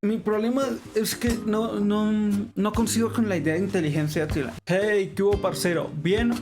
Mi problema es que no consigo con la idea de inteligencia de T-Line. Hey, ¿qué hubo, parcero? ¿Bien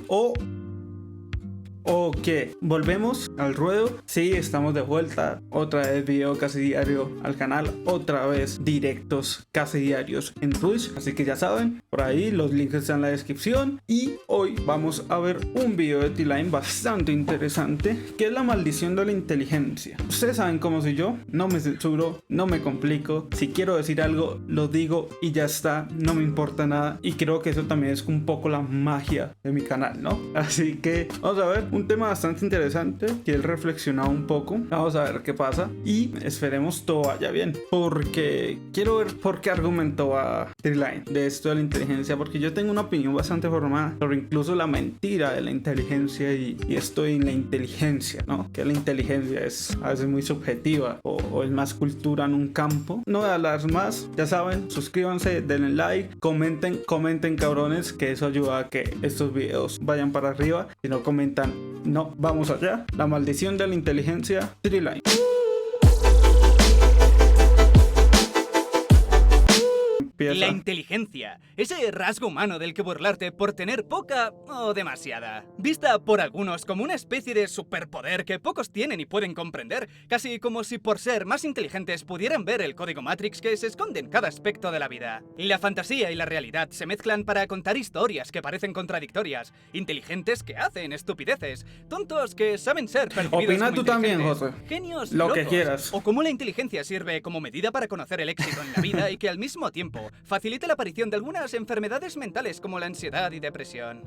o qué? ¿Volvemos al ruedo? Sí, estamos de vuelta. Otra vez video casi diario al canal. Otra vez directos casi diarios en Twitch. Así que ya saben, por ahí los links están en la descripción. Y hoy vamos a ver un video de T-Line bastante interesante, que es la maldición de la inteligencia. Ustedes saben cómo soy yo. No me censuro, no me complico. Si quiero decir algo, lo digo y ya está. No me importa nada. Y creo que eso también es un poco la magia de mi canal, ¿no? Así que vamos a ver un tema bastante interesante que él reflexionado un poco. Vamos a ver qué pasa y esperemos todo vaya bien, porque quiero ver por qué argumentó a T-Line de esto de la inteligencia, porque yo tengo una opinión bastante formada sobre incluso la mentira de la inteligencia y esto en la inteligencia, ¿no? Que la inteligencia es a veces muy subjetiva o es más cultura en un campo. No voy a hablar más, ya saben, suscríbanse, denle like, comenten cabrones, que eso ayuda a que estos videos vayan para arriba. Si no comentan, no, vamos allá. La maldición de la inteligencia, T-Line. La inteligencia, ese rasgo humano del que burlarte por tener poca o demasiada. Vista por algunos como una especie de superpoder que pocos tienen y pueden comprender, casi como si por ser más inteligentes pudieran ver el código Matrix que se esconde en cada aspecto de la vida. La fantasía y la realidad se mezclan para contar historias que parecen contradictorias, inteligentes que hacen estupideces, tontos que saben ser percibidos Opina como tú también, José. genios lo locos, que quieras. o cómo la inteligencia sirve como medida para conocer el éxito en la vida y que al mismo tiempo facilite la aparición de algunas enfermedades mentales como la ansiedad y depresión.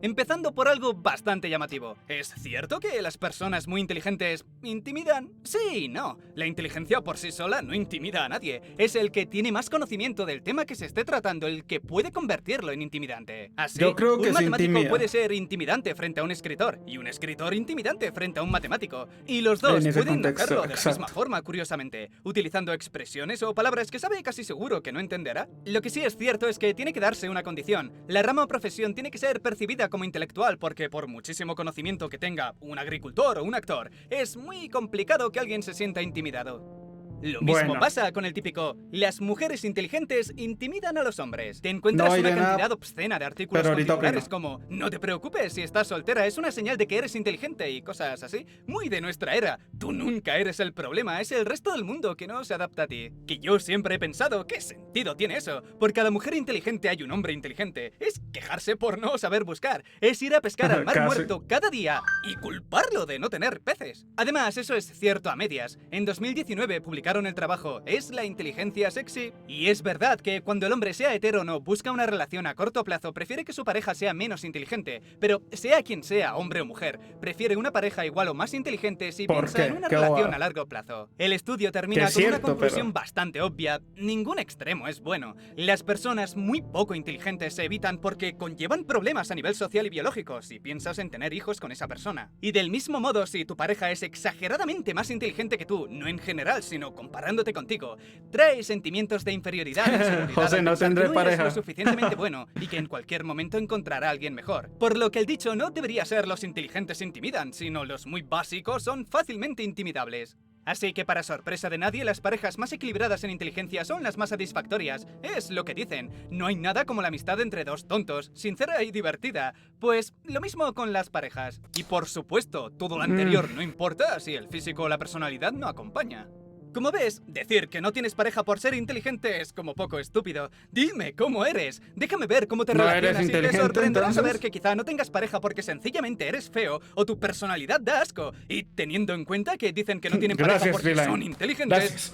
Empezando por algo bastante llamativo. ¿Es cierto que las personas muy inteligentes intimidan? Sí y no. La inteligencia por sí sola no intimida a nadie. Es el que tiene más conocimiento del tema que se esté tratando el que puede convertirlo en intimidante. Así, yo creo que un matemático intimida. puede ser intimidante frente a un escritor y un escritor intimidante frente a un matemático. Y los dos En ese pueden contexto, hacerlo de la exacto. misma forma, curiosamente, utilizando expresiones o palabras que sabe casi seguro que no entenderá. Lo que sí es cierto es que tiene que darse una condición. La rama o profesión tiene que ser percibida como intelectual, porque por muchísimo conocimiento que tenga un agricultor o un actor, es muy complicado que alguien se sienta intimidado. Lo mismo pasa con el típico "las mujeres inteligentes intimidan a los hombres". Te encuentras una cantidad obscena de artículos con titulares como "no te preocupes si estás soltera, es una señal de que eres inteligente" y cosas así, muy de nuestra era. Tú nunca eres el problema, es el resto del mundo que no se adapta a ti. Que yo siempre he pensado, ¿qué sentido tiene eso? Por cada mujer inteligente hay un hombre inteligente. Es quejarse por no saber buscar, es ir a pescar al mar muerto cada día y culparlo de no tener peces. Además, eso es cierto a medias. En 2019 publicaron el trabajo ¿Es la inteligencia sexy? Y es verdad que cuando el hombre, sea hetero o no, busca una relación a corto plazo, prefiere que su pareja sea menos inteligente. Pero sea quien sea, hombre o mujer, prefiere una pareja igual o más inteligente si piensa en una relación a largo plazo. El estudio termina con una conclusión bastante obvia. Ningún extremo es bueno. Las personas muy poco inteligentes se evitan porque conllevan problemas a nivel social y biológico si piensas en tener hijos con esa persona. Y del mismo modo, si tu pareja es exageradamente más inteligente que tú, no en general, sino comparándote contigo, trae sentimientos de inferioridad y inseguridad. José, no tendré pareja. Eres lo suficientemente bueno y que en cualquier momento encontrará a alguien mejor. Por lo que el dicho no debería ser "los inteligentes intimidan", sino "los muy básicos son fácilmente intimidables". Así que para sorpresa de nadie, las parejas más equilibradas en inteligencia son las más satisfactorias. Es lo que dicen. No hay nada como la amistad entre dos tontos, sincera y divertida. Pues lo mismo con las parejas. Y por supuesto, todo lo anterior no importa si el físico o la personalidad no acompaña. Como ves, decir que no tienes pareja por ser inteligente es como poco estúpido. Dime cómo eres, déjame ver cómo te relacionas y te sorprenderá saber que quizá no tengas pareja porque sencillamente eres feo o tu personalidad da asco. Y teniendo en cuenta que dicen que no tienen pareja porque son inteligentes,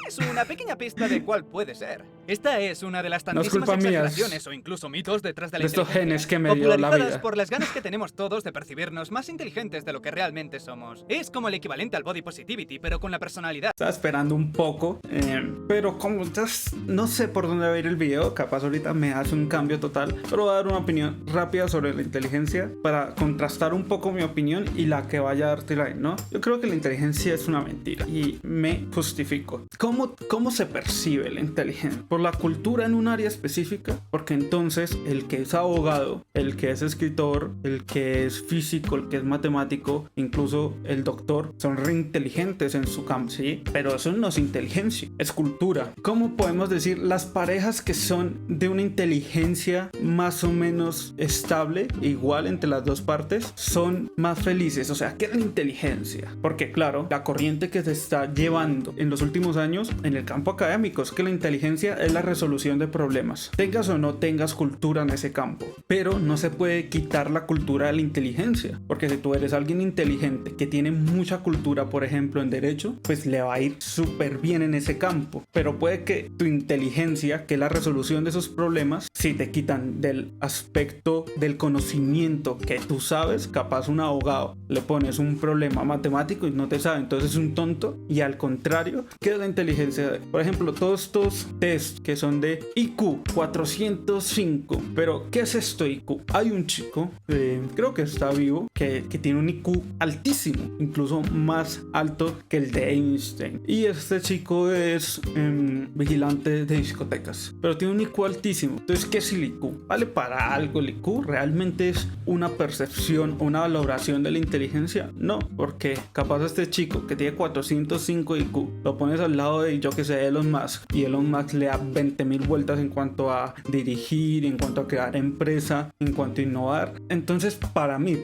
es una pequeña pista de cuál puede ser. Esta es una de las tantísimas exageraciones o incluso mitos detrás de la inteligencia, genes que me dio la popularizadas vida por las ganas que tenemos todos de percibirnos más inteligentes de lo que realmente somos. Es como el equivalente al body positivity, pero con la personalidad. Estaba esperando un poco, pero como ya no sé por dónde va a ir el video, capaz ahorita me hace un cambio total, pero voy a dar una opinión rápida sobre la inteligencia para contrastar un poco mi opinión y la que vaya a dar T-Line, ¿no? Yo creo que la inteligencia es una mentira y me justifico. ¿Cómo ¿cómo se percibe la inteligencia? ¿Por la cultura en un área específica? Porque entonces el que es abogado, el que es escritor, el que es físico, el que es matemático, incluso el doctor, son re inteligentes en su campo, ¿sí? Pero eso no es inteligencia, es cultura. ¿Cómo podemos decir las parejas que son de una inteligencia más o menos estable, igual entre las dos partes, son más felices? O sea, ¿qué es la inteligencia? Porque claro, la corriente que se está llevando en los últimos años en el campo académico es que la inteligencia es la resolución de problemas, tengas o no tengas cultura en ese campo. Pero no se puede quitar la cultura de la inteligencia, porque si tú eres alguien inteligente que tiene mucha cultura, por ejemplo en derecho, pues le va a ir súper bien en ese campo. Pero puede que tu inteligencia, que es la resolución de esos problemas, si te quitan del aspecto del conocimiento que tú sabes, capaz un abogado le pones un problema matemático y no te sabe, entonces es un tonto. Y al contrario, ¿qué es la inteligencia? Por ejemplo, todos estos test que son de IQ 405, pero ¿qué es esto IQ? Hay un chico, creo que está vivo, que tiene un IQ altísimo, incluso más alto que el de Einstein, y este chico es vigilante de discotecas, pero tiene un IQ altísimo. Entonces, ¿qué es el IQ? ¿Vale para algo el IQ? ¿Realmente es una percepción o una valoración de la inteligencia? No, porque capaz este chico que tiene 405 IQ lo pones al lado de, yo que sé, Elon Musk, y Elon Musk le da 20.000 vueltas en cuanto a dirigir, en cuanto a crear empresa, en cuanto a innovar. Entonces, para mí,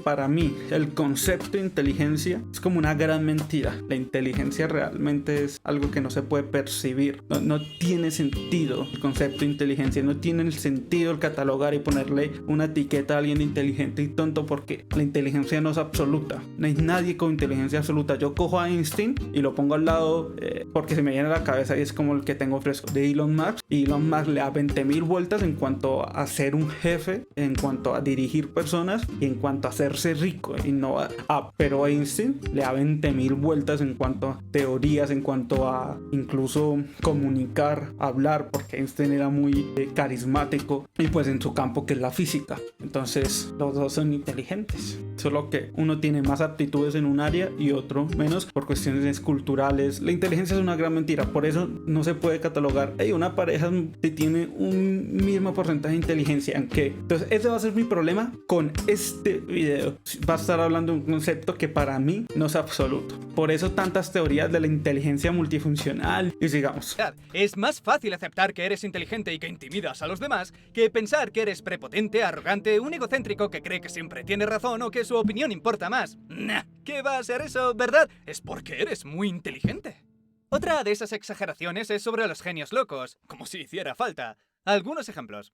el concepto de inteligencia es como una gran mentira. La inteligencia realmente es algo que no se puede percibir. No tiene sentido el concepto de inteligencia. No tiene el sentido el catalogar y ponerle una etiqueta a alguien de inteligente y tonto, porque la inteligencia no es absoluta. No hay nadie con inteligencia absoluta. Yo cojo a Einstein y lo pongo al lado porque se me viene a la cabeza y es como el que tengo fresco, de Elon Musk. Y Elon Musk le da 20.000 vueltas en cuanto a ser un jefe, en cuanto a dirigir personas y en cuanto a hacerse rico, innovar. Pero Einstein le da 20.000 vueltas en cuanto a teorías, en cuanto a incluso comunicar, hablar, porque Einstein era muy carismático, y pues en su campo, que es la física. Entonces los dos son inteligentes, solo que uno tiene más aptitudes en un área y otro menos por cuestiones culturales. La inteligencia es una gran mentira, por eso no se puede catalogar, hey, una pareja si tiene un mismo porcentaje de inteligencia, ¿en qué? Entonces ese va a ser mi problema con este video. Va a estar hablando de un concepto que para mí no es absoluto. Por eso tantas teorías de la inteligencia multifuncional. Y sigamos. Es más fácil aceptar que eres inteligente y que intimidas a los demás que pensar que eres prepotente, arrogante, un egocéntrico que cree que siempre tiene razón o que su opinión importa más. Nah, ¿qué va a ser eso, verdad? Es porque eres muy inteligente. Otra de esas exageraciones es sobre los genios locos, como si hiciera falta. Algunos ejemplos.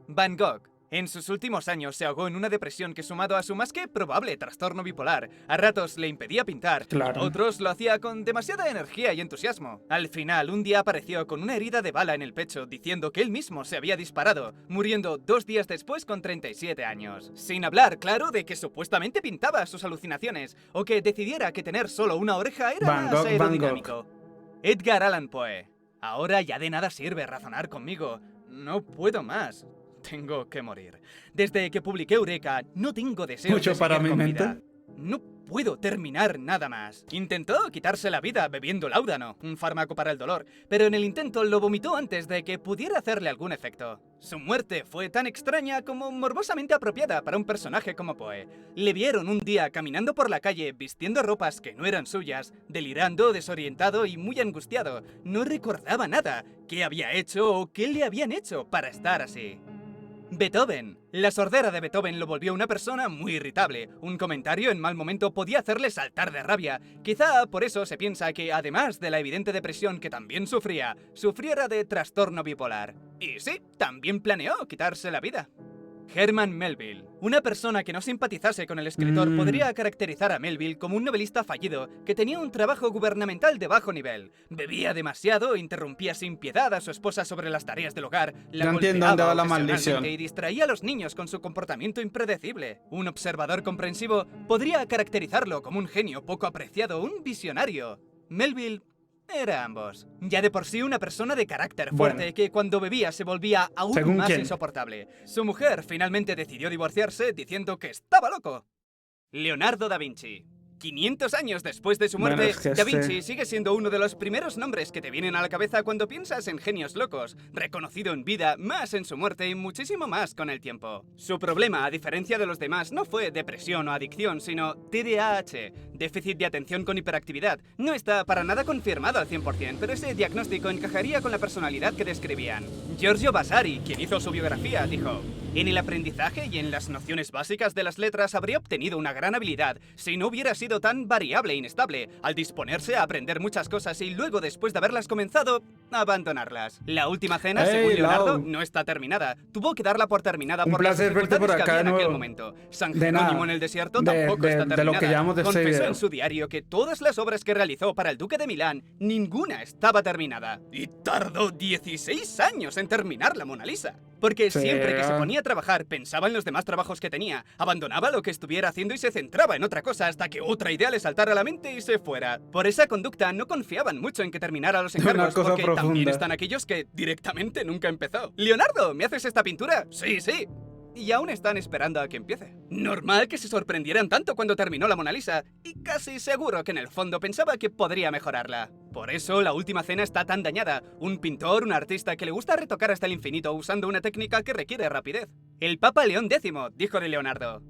Van Gogh. En sus últimos años se ahogó en una depresión que, sumado a su más que probable trastorno bipolar, a ratos le impedía pintar, Claro. a otros lo hacía con demasiada energía y entusiasmo. Al final, un día apareció con una herida de bala en el pecho, diciendo que él mismo se había disparado, muriendo 2 días después con 37 años. Sin hablar, claro, de que supuestamente pintaba sus alucinaciones, o que decidiera que tener solo una oreja era más aerodinámico. Edgar Allan Poe. Ahora ya de nada sirve razonar conmigo. No puedo más. Tengo que morir. Desde que publiqué Eureka, no tengo deseos Mucho de para seguir mi con mente. vida. No puedo terminar nada más. Intentó quitarse la vida bebiendo láudano, un fármaco para el dolor, pero en el intento lo vomitó antes de que pudiera hacerle algún efecto. Su muerte fue tan extraña como morbosamente apropiada para un personaje como Poe. Le vieron un día caminando por la calle vistiendo ropas que no eran suyas, delirando, desorientado y muy angustiado. No recordaba nada. ¿Qué había hecho o qué le habían hecho para estar así? Beethoven. La sordera de Beethoven lo volvió una persona muy irritable. Un comentario en mal momento podía hacerle saltar de rabia. Quizá por eso se piensa que, además de la evidente depresión que también sufriera de trastorno bipolar. Y sí, también planeó quitarse la vida. Herman Melville. Una persona que no simpatizase con el escritor podría caracterizar a Melville como un novelista fallido que tenía un trabajo gubernamental de bajo nivel. Bebía demasiado, interrumpía sin piedad a su esposa sobre las tareas del hogar, la entiendo dónde va la golpeaba maldición. ocasionalmente y distraía a los niños con su comportamiento impredecible. Un observador comprensivo podría caracterizarlo como un genio poco apreciado, un visionario. Melville era ambos. Ya de por sí una persona de carácter fuerte que cuando bebía se volvía aún ¿Según más quién? insoportable. Su mujer finalmente decidió divorciarse diciendo que estaba loco. Leonardo da Vinci. 500 años después de su Bueno, muerte, es que Da Vinci sigue siendo uno de los primeros nombres que te vienen a la cabeza cuando piensas en genios locos, reconocido en vida, más en su muerte y muchísimo más con el tiempo. Su problema, a diferencia de los demás, no fue depresión o adicción, sino TDAH, déficit de atención con hiperactividad. No está para nada confirmado al 100%, pero ese diagnóstico encajaría con la personalidad que describían. Giorgio Vasari, quien hizo su biografía, dijo: en el aprendizaje y en las nociones básicas de las letras habría obtenido una gran habilidad si no hubiera sido tan variable e inestable al disponerse a aprender muchas cosas y luego, después de haberlas comenzado, abandonarlas. La última cena, según Leonardo, no está terminada. Tuvo que darla por terminada por las dificultades que había en aquel momento. San Jerónimo en el desierto tampoco está terminada. De lo que llamamos de Confesó en su diario que todas las obras que realizó para el Duque de Milán, ninguna estaba terminada. Y tardó 16 años en terminar la Mona Lisa. Porque siempre que se ponía a trabajar, pensaba en los demás trabajos que tenía, abandonaba lo que estuviera haciendo y se centraba en otra cosa hasta que otra idea le saltara a la mente y se fuera. Por esa conducta no confiaban mucho en que terminara los encargos, porque también están aquellos que directamente nunca empezó. Leonardo, ¿me haces esta pintura? Sí, sí. Y aún están esperando a que empiece. Normal que se sorprendieran tanto cuando terminó la Mona Lisa, y casi seguro que en el fondo pensaba que podría mejorarla. Por eso la última cena está tan dañada. Un pintor, un artista que le gusta retocar hasta el infinito usando una técnica que requiere rapidez. El Papa León X dijo de Leonardo: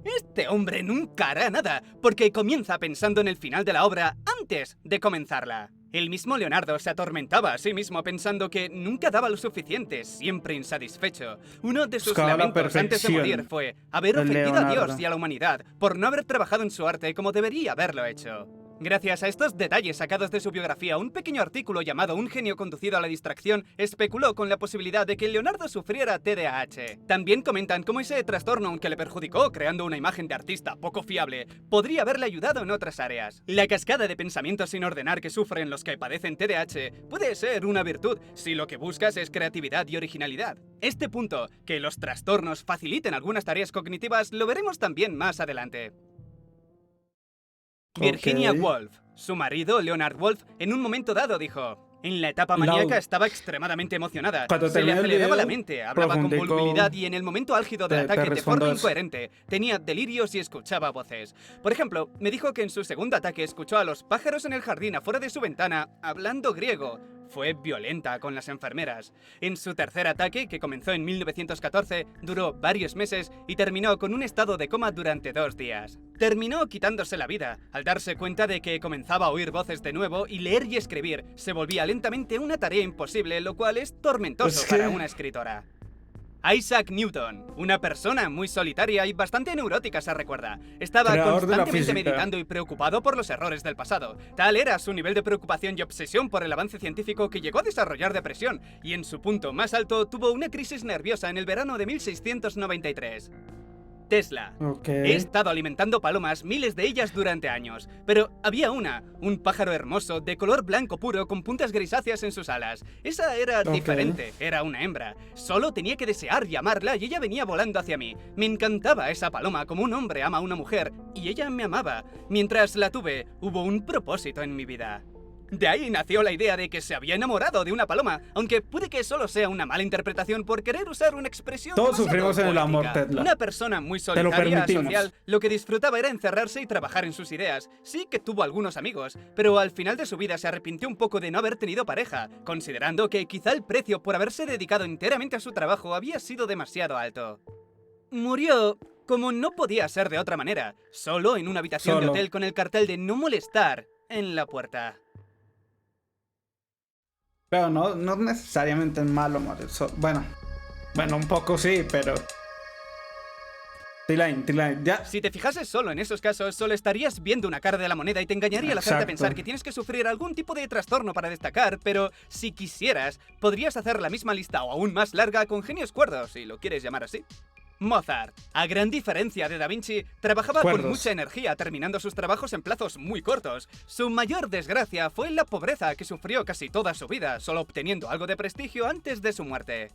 este hombre nunca hará nada, porque comienza pensando en el final de la obra antes de comenzarla. El mismo Leonardo se atormentaba a sí mismo pensando que nunca daba lo suficiente, siempre insatisfecho. Uno de sus lamentos antes de morir fue haber ofendido a Dios y a la humanidad por no haber trabajado en su arte como debería haberlo hecho. Gracias a estos detalles sacados de su biografía, un pequeño artículo llamado Un genio conducido a la distracción especuló con la posibilidad de que Leonardo sufriera TDAH. También comentan cómo ese trastorno, aunque le perjudicó creando una imagen de artista poco fiable, podría haberle ayudado en otras áreas. La cascada de pensamientos sin ordenar que sufren los que padecen TDAH puede ser una virtud si lo que buscas es creatividad y originalidad. Este punto, que los trastornos faciliten algunas tareas cognitivas, lo veremos también más adelante. Virginia Woolf. Su marido, Leonard Woolf, en un momento dado dijo: en la etapa maníaca estaba extremadamente emocionada. Se le aceleraba la mente, hablaba con volubilidad y en el momento álgido del ataque de forma incoherente tenía delirios y escuchaba voces. Por ejemplo, me dijo que en su segundo ataque escuchó a los pájaros en el jardín afuera de su ventana hablando griego. Fue violenta con las enfermeras. En su tercer ataque, que comenzó en 1914, duró varios meses y terminó con un estado de coma durante 2 días. Terminó quitándose la vida, al darse cuenta de que comenzaba a oír voces de nuevo y leer y escribir se volvía lentamente una tarea imposible, lo cual es tormentoso para una escritora. Isaac Newton, una persona muy solitaria y bastante neurótica, se recuerda. Estaba constantemente meditando y preocupado por los errores del pasado. Tal era su nivel de preocupación y obsesión por el avance científico que llegó a desarrollar depresión, y en su punto más alto tuvo una crisis nerviosa en el verano de 1693. Tesla. He estado alimentando palomas, miles de ellas durante años, pero había un pájaro hermoso de color blanco puro con puntas grisáceas en sus alas. Esa era diferente, era una hembra. Solo tenía que desear llamarla y ella venía volando hacia mí. Me encantaba esa paloma como un hombre ama a una mujer, y ella me amaba. Mientras la tuve, hubo un propósito en mi vida. De ahí nació la idea de que se había enamorado de una paloma, aunque puede que solo sea una mala interpretación por querer usar una expresión. Todos sufrimos en el amor, Tesla. Una persona muy solitaria, social, lo que disfrutaba era encerrarse y trabajar en sus ideas. Sí que tuvo algunos amigos, pero al final de su vida se arrepintió un poco de no haber tenido pareja, considerando que quizá el precio por haberse dedicado enteramente a su trabajo había sido demasiado alto. Murió como no podía ser de otra manera, solo en una habitación de hotel con el cartel de no molestar en la puerta. Pero no necesariamente es malo morir. Bueno, un poco sí, pero... T-Line, ya. Si te fijases solo en esos casos, solo estarías viendo una cara de la moneda y te engañaría al hacerte pensar que tienes que sufrir algún tipo de trastorno para destacar, pero si quisieras, podrías hacer la misma lista o aún más larga con genios cuerdos, si lo quieres llamar así. Mozart, a gran diferencia de Da Vinci, trabajaba con mucha energía, terminando sus trabajos en plazos muy cortos. Su mayor desgracia fue la pobreza que sufrió casi toda su vida, solo obteniendo algo de prestigio antes de su muerte.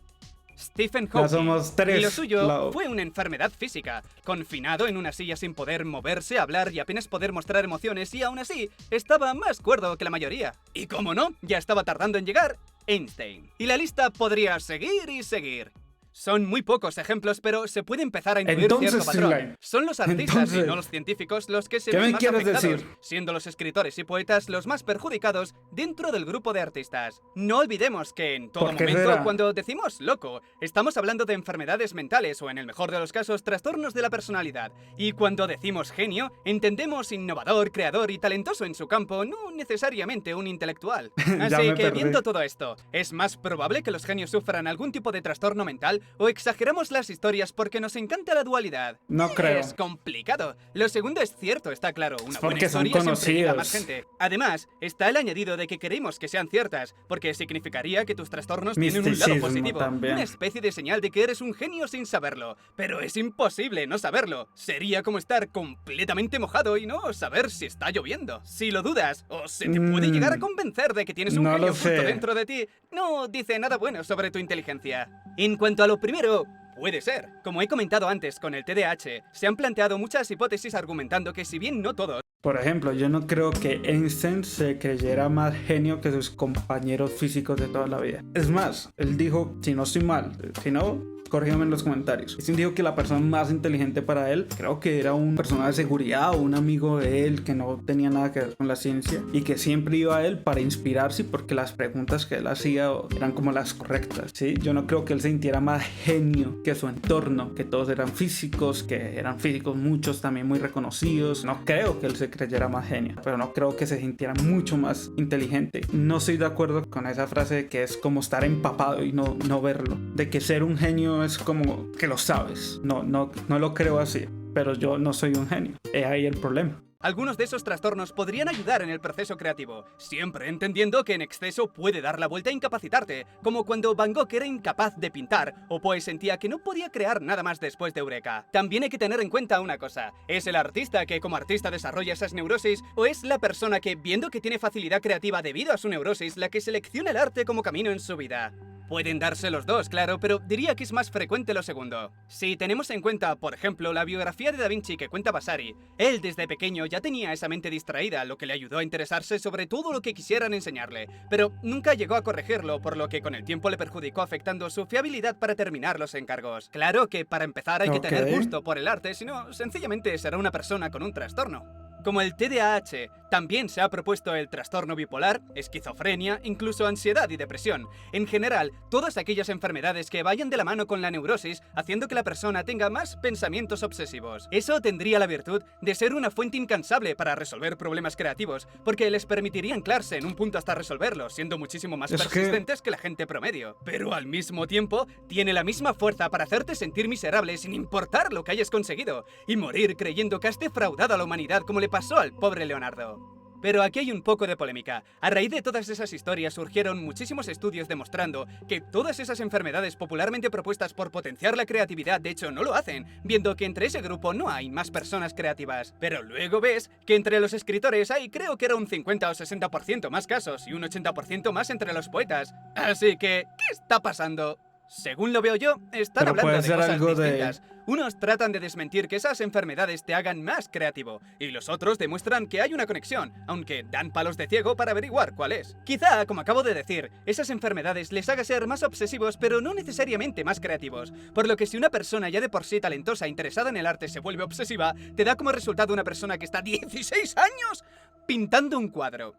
Stephen Hawking, y lo suyo fue una enfermedad física, confinado en una silla sin poder moverse, hablar y apenas poder mostrar emociones, y aún así estaba más cuerdo que la mayoría. Y como no, ya estaba tardando en llegar Einstein. Y la lista podría seguir y seguir. Son muy pocos ejemplos, pero se puede empezar a intuir Entonces, cierto patrón. Streamline. Son los artistas Entonces, y no los científicos los que se ¿qué ven me más quieres afectados, decir? siendo los escritores y poetas los más perjudicados dentro del grupo de artistas. No olvidemos que en todo ¿Por qué momento, será? cuando decimos loco, estamos hablando de enfermedades mentales o, en el mejor de los casos, trastornos de la personalidad. Y cuando decimos genio, entendemos innovador, creador y talentoso en su campo, no necesariamente un intelectual. Ya Así me que, perdí. viendo todo esto, ¿es más probable que los genios sufran algún tipo de trastorno mental o exageramos las historias porque nos encanta la dualidad? No creo. Es complicado. Lo segundo es cierto, está claro. Una buena porque son historia siempre llega a más conocidos. gente. Además, está el añadido de que queremos que sean ciertas, porque significaría que tus trastornos tienen un lado Misticismo positivo. también. Una especie de señal de que eres un genio sin saberlo. Pero es imposible no saberlo. Sería como estar completamente mojado y no saber si está lloviendo. Si lo dudas, o se te puede llegar a convencer de que tienes un No genio lo oculto sé. dentro de ti, no dice nada bueno sobre tu inteligencia. En cuanto a lo primero, puede ser. Como he comentado antes con el TDAH, se han planteado muchas hipótesis argumentando que si bien no todos, Por ejemplo, yo no creo que Einstein se creyera más genio que sus compañeros físicos de toda la vida. Es más, él dijo, si no estoy mal, si no, corrígame en los comentarios. Einstein dijo que la persona más inteligente para él, creo que era un persona de seguridad o un amigo de él que no tenía nada que ver con la ciencia y que siempre iba a él para inspirarse porque las preguntas que él hacía eran como las correctas, ¿sí? Yo no creo que él se sintiera más genio que su entorno, que todos eran físicos, que eran físicos muchos también muy reconocidos. No creo que él se creyera más genio, pero no creo que se sintiera mucho más inteligente. No estoy de acuerdo con esa frase de que es como estar empapado y no verlo, de que ser un genio es como que lo sabes. No lo creo así, pero yo no soy un genio. Es ahí el problema. algunos de esos trastornos podrían ayudar en el proceso creativo, siempre entendiendo que en exceso puede dar la vuelta e incapacitarte, como cuando Van Gogh era incapaz de pintar, o Poe sentía que no podía crear nada más después de Eureka. También hay que tener en cuenta una cosa, ¿es el artista que como artista desarrolla esas neurosis, o es la persona que, viendo que tiene facilidad creativa debido a su neurosis, la que selecciona el arte como camino en su vida? Pueden darse los dos, claro, pero diría que es más frecuente lo segundo. Si tenemos en cuenta, por ejemplo, la biografía de Da Vinci que cuenta Vasari, él desde pequeño ya tenía esa mente distraída, lo que le ayudó a interesarse sobre todo lo que quisieran enseñarle, pero nunca llegó a corregirlo, por lo que con el tiempo le perjudicó afectando su fiabilidad para terminar los encargos. Claro que para empezar hay que tener gusto por el arte, si no, sencillamente será una persona con un trastorno. Como el TDAH, también se ha propuesto el trastorno bipolar, esquizofrenia, incluso ansiedad y depresión. En general, todas aquellas enfermedades que vayan de la mano con la neurosis, haciendo que la persona tenga más pensamientos obsesivos. Eso tendría la virtud de ser una fuente incansable para resolver problemas creativos, porque les permitiría anclarse en un punto hasta resolverlos, siendo muchísimo más persistentes que la gente promedio. Pero al mismo tiempo, tiene la misma fuerza para hacerte sentir miserable sin importar lo que hayas conseguido, y morir creyendo que has defraudado a la humanidad como le pasó al pobre Leonardo. Pero aquí hay un poco de polémica. A raíz de todas esas historias surgieron muchísimos estudios demostrando que todas esas enfermedades popularmente propuestas por potenciar la creatividad de hecho no lo hacen, viendo que entre ese grupo no hay más personas creativas. Pero luego ves que entre los escritores hay creo que era un 50 o 60% más casos y un 80% más entre los poetas. Así que, ¿qué está pasando? Según lo veo yo, están hablando de cosas distintas. Unos tratan de desmentir que esas enfermedades te hagan más creativo, y los otros demuestran que hay una conexión, aunque dan palos de ciego para averiguar cuál es. Quizá, como acabo de decir, esas enfermedades les haga ser más obsesivos, pero no necesariamente más creativos. Por lo que si una persona ya de por sí talentosa e interesada en el arte se vuelve obsesiva, te da como resultado una persona que está 16 años pintando un cuadro.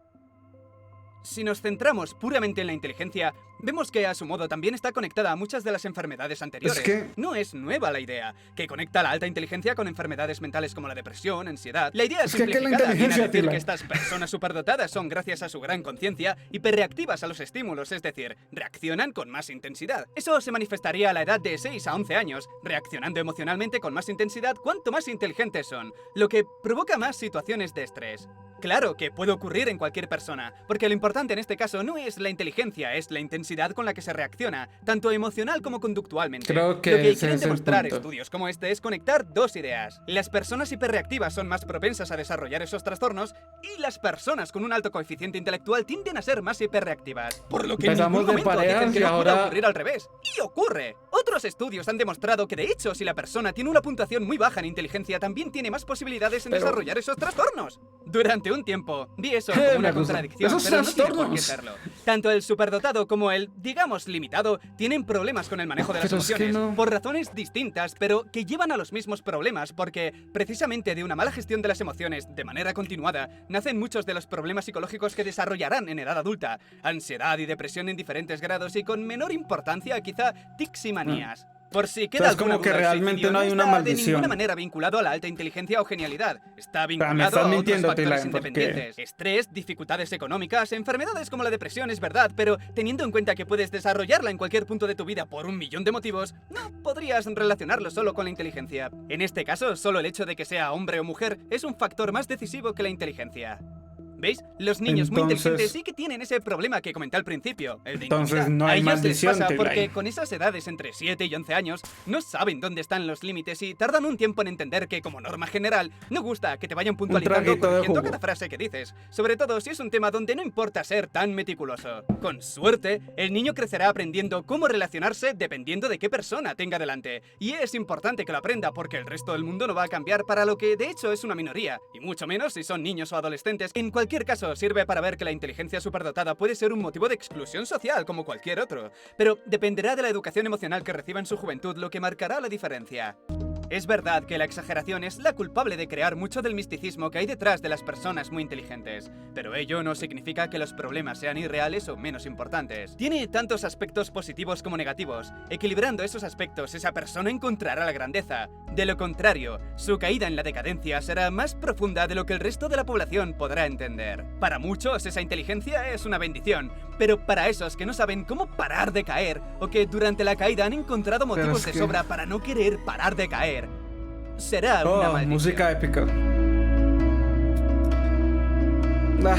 Si nos centramos puramente en la inteligencia, vemos que a su modo también está conectada a muchas de las enfermedades anteriores. No es nueva la idea, que conecta la alta inteligencia con enfermedades mentales como la depresión, ansiedad. La idea simplificada viene a decir que estas personas superdotadas son, gracias a su gran conciencia, hiperreactivas a los estímulos, es decir, reaccionan con más intensidad. Eso se manifestaría a la edad de 6 a 11 años, reaccionando emocionalmente con más intensidad cuanto más inteligentes son, lo que provoca más situaciones de estrés. Claro que puede ocurrir en cualquier persona, porque lo importante en este caso no es la inteligencia, es la intensidad con la que se reacciona, tanto emocional como conductualmente. Creo que lo que quieren demostrar estudios como este es conectar dos ideas. Las personas hiperreactivas son más propensas a desarrollar esos trastornos y las personas con un alto coeficiente intelectual tienden a ser más hiperreactivas. Por lo que en ningún momento dicen que no puede ocurrir al revés. ¡Y ocurre! Otros estudios han demostrado que de hecho si la persona tiene una puntuación muy baja en inteligencia también tiene más posibilidades en desarrollar esos trastornos. Durante un tiempo vi eso como una contradicción, pero no tiene por qué serlo. Tanto el superdotado como el, digamos, limitado, tienen problemas con el manejo de las Pero es que emociones, no. por razones distintas, pero que llevan a los mismos problemas, porque precisamente de una mala gestión de las emociones de manera continuada, nacen muchos de los problemas psicológicos que desarrollarán en edad adulta: ansiedad y depresión en diferentes grados y con menor importancia quizá tics y manías. Por si queda Entonces, alguna como que duda, el realmente suicidio no hay una está de maldición. ninguna manera vinculado a la alta inteligencia o genialidad. Está me vinculado estás a otros mintiendo, factores Tylian, porque- independientes. Estrés, dificultades económicas, enfermedades como la depresión, es verdad, pero teniendo en cuenta que puedes desarrollarla en cualquier punto de tu vida por 1.000.000 de motivos, no podrías relacionarlo solo con la inteligencia. En este caso, solo el hecho de que sea hombre o mujer es un factor más decisivo que la inteligencia. ¿Veis? Los niños muy Entonces- inteligentes sí que tienen ese problema que comenté al principio, el de Entonces intimidad. no A hay ellos maldición, les pasa Tylian. porque con esas edades entre 7 y 11 años no saben dónde están los límites y tardan un tiempo en entender que, como norma general, no gusta que te vayan puntualizando o traguito de corrigiendo jugo. cada frase que dices, sobre todo si es un tema donde no importa ser tan meticuloso. Con suerte, el niño crecerá aprendiendo cómo relacionarse dependiendo de qué persona tenga delante, y es importante que lo aprenda porque el resto del mundo no va a cambiar para lo que de hecho es una minoría, y mucho menos si son niños o adolescentes. En cualquier caso, sirve para ver que la inteligencia superdotada puede ser un motivo de exclusión social como cualquier otro, pero dependerá de la educación emocional que reciba en su juventud lo que marcará la diferencia. Es verdad que la exageración es la culpable de crear mucho del misticismo que hay detrás de las personas muy inteligentes, pero ello no significa que los problemas sean irreales o menos importantes. Tiene tantos aspectos positivos como negativos. Equilibrando esos aspectos, esa persona encontrará la grandeza. De lo contrario, su caída en la decadencia será más profunda de lo que el resto de la población podrá entender. Para muchos, esa inteligencia es una bendición, pero para esos que no saben cómo parar de caer, o que durante la caída han encontrado motivos es de que- sobra para no querer parar de caer, será una Oh, maldición. música épica. Ah.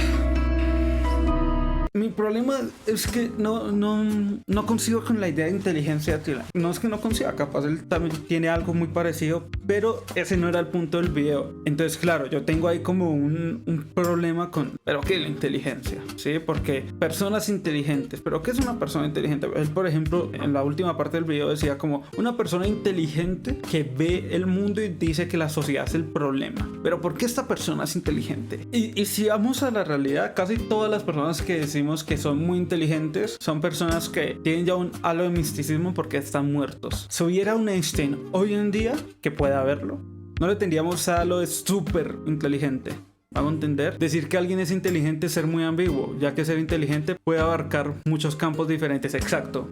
Mi problema es que no consigo con la idea de inteligencia de Tylian. No es que no consiga, capaz él también tiene algo muy parecido, pero ese no era el punto del video. Entonces, claro, yo tengo ahí como un problema con, ¿pero qué es la inteligencia? ¿Sí? Porque personas inteligentes, ¿pero qué es una persona inteligente? Él, por ejemplo, en la última parte del video decía como una persona inteligente que ve el mundo y dice que la sociedad es el problema. Pero ¿por qué esta persona es inteligente? Y si vamos a la realidad, casi todas las personas que decimos que son muy inteligentes son personas que tienen ya un halo de misticismo porque están muertos. Si hubiera un Einstein hoy en día que pueda verlo, no le tendríamos halo de súper inteligente. ¿Vamos a entender? Decir que alguien es inteligente es ser muy ambiguo, ya que ser inteligente puede abarcar muchos campos diferentes. Exacto,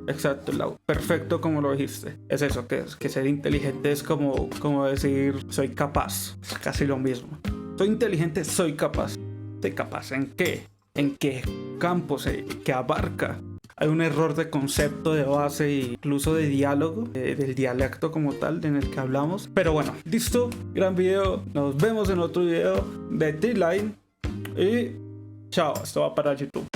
Lau. Perfecto como lo dijiste. Es eso, que ser inteligente es como decir soy capaz. Es casi lo mismo. Soy inteligente, soy capaz. ¿Soy capaz en qué? ¿En qué campo que abarca? Hay un error de concepto, de base e incluso de diálogo, del dialecto como tal en el que hablamos. Pero bueno, listo, gran video. Nos vemos en otro video de Tylian. Y chao, esto va para YouTube.